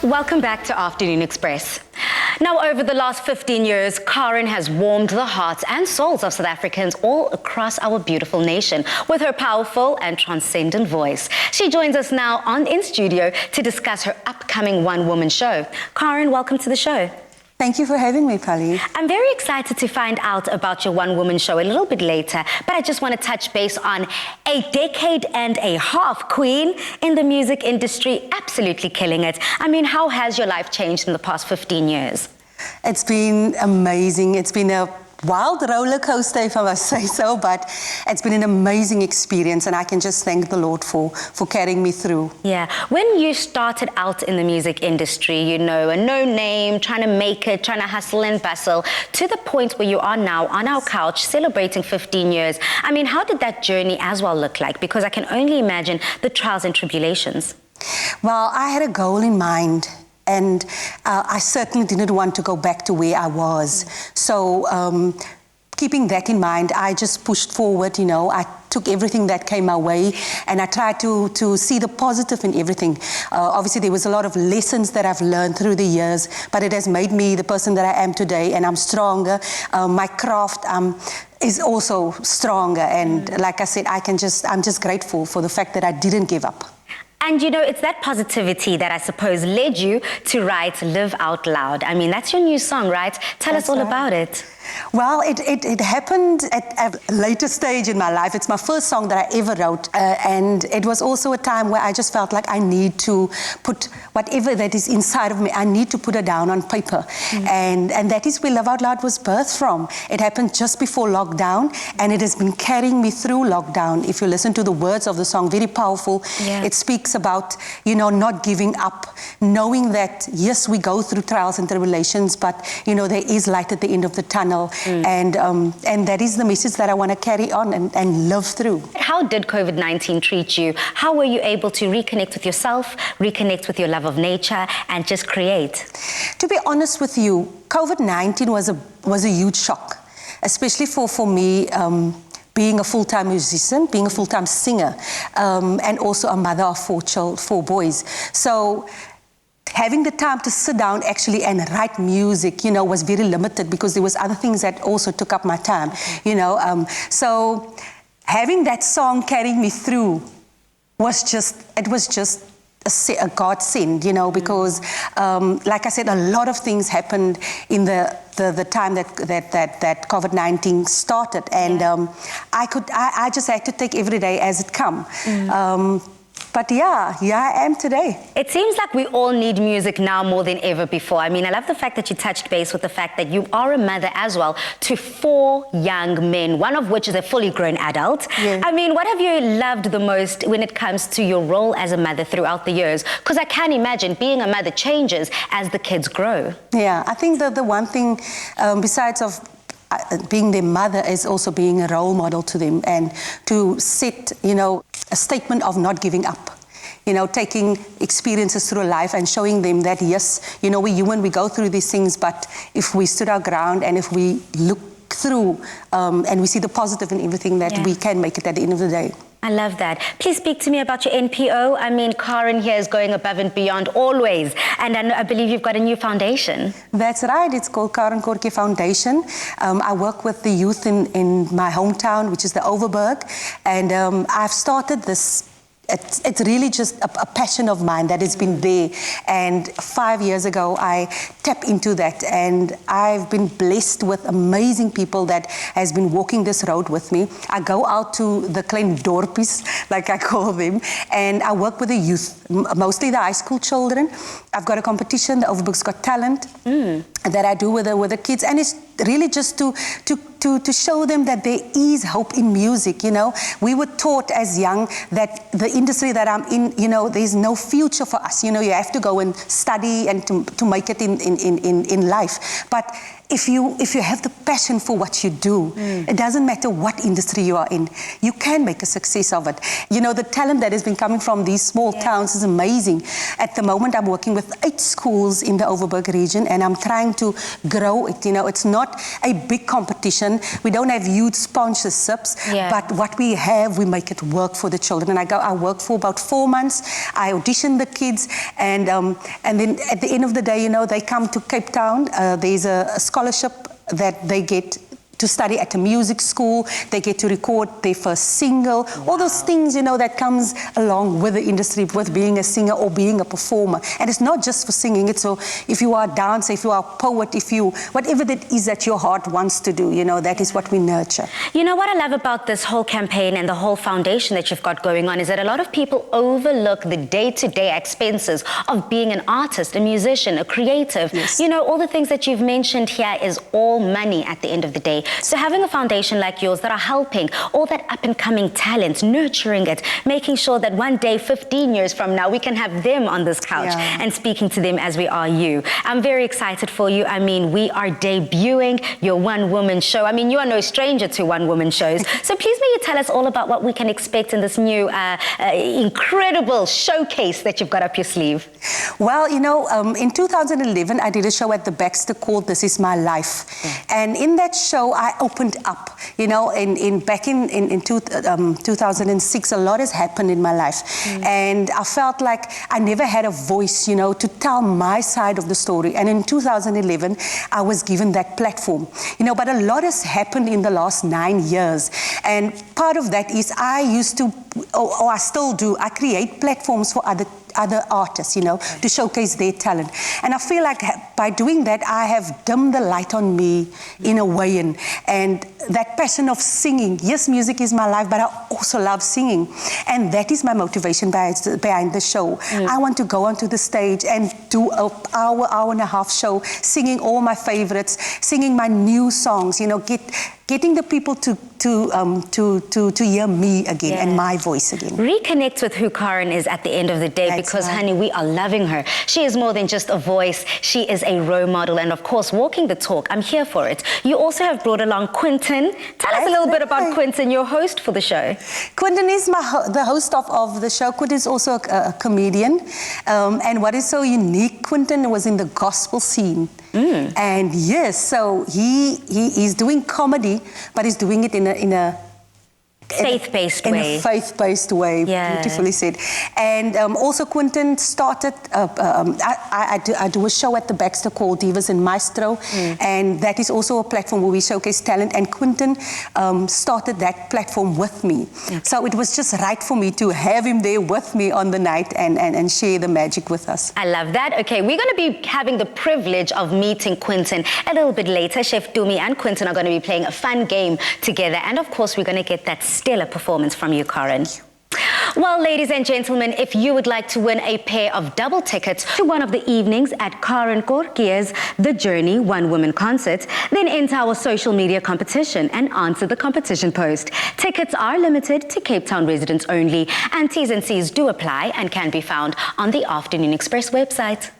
Welcome back to Afternoon Express. Now, over the last 15 years, Karin has warmed the hearts and souls of South Africans all across our beautiful nation with her powerful and transcendent voice. She joins us now in studio to discuss her upcoming one-woman show. Karin, welcome to the show. Thank you for having me, Polly. I'm very excited to find out about your one-woman show a little bit later, but I just want to touch base on a decade and a half queen in the music industry, absolutely killing it. I mean, how has your life changed in the past 15 years? It's been amazing. It's been a wild roller coaster, if I must say so, but it's been an amazing experience, and I can just thank the Lord for carrying me through. Yeah. When you started out in the music industry, you know, a no-name, trying to make it, trying to hustle and bustle, to the point where you are now on our couch celebrating 15 years. I mean, how did that journey as well look like? Because I can only imagine the trials and tribulations. Well, I had a goal in mind. And I certainly didn't want to go back to where I was. So keeping that in mind, I just pushed forward, you know. I took everything that came my way, and I tried to see the positive in everything. Obviously, there was a lot of lessons that I've learned through the years, but it has made me the person that I am today, and I'm stronger. My craft is also stronger, and like I said, I'm just grateful for the fact that I didn't give up. And you know, it's that positivity that I suppose led you to write Live Out Loud. I mean, that's your new song, right? Tell us all about it. Well, it happened at a later stage in my life. It's my first song that I ever wrote. And it was also a time where I just felt like I need to put whatever that is inside of me, I need to put it down on paper. And that is where Live Out Loud was birthed from. It happened just before lockdown, and it has been carrying me through lockdown. If you listen to the words of the song, very powerful. Yeah. It speaks about, you know, not giving up, knowing that, yes, we go through trials and tribulations, but, you know, there is light at the end of the tunnel. And that is the message that I want to carry on and live through. How did COVID-19 treat you? How were you able to reconnect with yourself, reconnect with your love of nature, and just create? To be honest with you, COVID-19 was a huge shock, especially for me, being a full-time musician, being a full-time singer, and also a mother of four boys. So having the time to sit down actually and write music, you know, was very limited because there was other things that also took up my time, you know. So having that song carrying me through was just a godsend, you know, because like I said, a lot of things happened in the time that COVID-19 started, and I just had to take every day as it come. But yeah, here I am today. It seems like we all need music now more than ever before. I mean, I love the fact that you touched base with the fact that you are a mother as well to 4 young men, one of which is a fully grown adult. Yeah. I mean, what have you loved the most when it comes to your role as a mother throughout the years? Because I can imagine being a mother changes as the kids grow. Yeah, I think that the one thing, besides of being their mother, is also being a role model to them, and to set, you know, a statement of not giving up. You know, taking experiences through life and showing them that, yes, you know, we're human, we go through these things, but if we stood our ground and if we look through and we see the positive in everything, that we can make it at the end of the day. I love that. Please speak to me about your NPO. I mean, Karin here is going above and beyond always. And I believe you've got a new foundation. That's right. It's called Karin Kortje Foundation. I work with the youth in my hometown, which is the Overberg. And I've started this. It's really just a passion of mine that has been there. And 5 years ago, I tapped into that. And I've been blessed with amazing people that has been walking this road with me. I go out to the klein dorpies, like I call them, and I work with the youth, mostly the high school children. I've got a competition, the Overberg's Got Talent, that I do with the kids. And it's really just to show them that there is hope in music, you know. We were taught as young that the industry that I'm in, you know, there's no future for us. You know, you have to go and study and to make it in life. But if you have the passion for what you do, it doesn't matter what industry you are in, you can make a success of it. You know, the talent that has been coming from these small towns is amazing. At the moment, I'm working with 8 schools in the Overberg region, and I'm trying to grow it. You know, it's not a big competition. We don't have huge sponsorships, but what we have, we make it work for the children. And I work for about 4 months. I audition the kids, and then at the end of the day, you know, they come to Cape Town. There's a scholarship that they get to study at a music school. They get to record their first single. All those things, you know, that comes along with the industry, with being a singer or being a performer. And it's not just for singing. It's so if you are a dancer, if you are a poet, whatever that is that your heart wants to do, you know, that is what we nurture. You know what I love about this whole campaign and the whole foundation that you've got going on is that a lot of people overlook the day-to-day expenses of being an artist, a musician, a creative. You know, all the things that you've mentioned here is all money at the end of the day. So having a foundation like yours that are helping all that up-and-coming talent, nurturing it, making sure that one day, 15 years from now, we can have them on this couch and speaking to them as we are you. I'm very excited for you. I mean, we are debuting your one-woman show. I mean, you are no stranger to one-woman shows. So please may you tell us all about what we can expect in this new incredible showcase that you've got up your sleeve. Well, you know, in 2011, I did a show at the Baxter called This Is My Life. And in that show, I opened up, you know, back in 2006, a lot has happened in my life. And I felt like I never had a voice, you know, to tell my side of the story. And in 2011, I was given that platform, you know, but a lot has happened in the last 9 years. And part of that is I used to, or I still do, I create platforms for other artists, you know, to showcase their talent. And I feel like by doing that, I have dimmed the light on me in a way. And that passion of singing, yes, music is my life, but I also love singing. And that is my motivation behind the show. I want to go onto the stage and do an hour and a half show, singing all my favorites, singing my new songs, you know, getting the people to hear me again and my voice again. Reconnect with who Karin is at the end of the day, because, honey, we are loving her. She is more than just a voice. She is a role model and, of course, walking the talk. I'm here for it. You also have brought along Quinton. Tell us a little bit about Quinton, your host for the show. Quinton is the host of the show. Quinton is also a comedian. And what is so unique, Quinton was in the gospel scene. And yes, so he is doing comedy, but he's doing it in a faith-based way. In a faith-based way, beautifully said. And also Quinton started, I do a show at the Baxter called Divas and Maestro, and that is also a platform where we showcase talent, and Quinton started that platform with me. So it was just right for me to have him there with me on the night and share the magic with us. I love that. Okay, we're going to be having the privilege of meeting Quinton a little bit later. Chef Dumi and Quinton are going to be playing a fun game together, and of course we're going to get that stellar performance from you, Karin. Well, ladies and gentlemen, if you would like to win a pair of double tickets to one of the evenings at Karin Kortje's The Journey One Woman Concert, then enter our social media competition and answer the competition post. Tickets are limited to Cape Town residents only, and T's and C's do apply and can be found on the Afternoon Express website.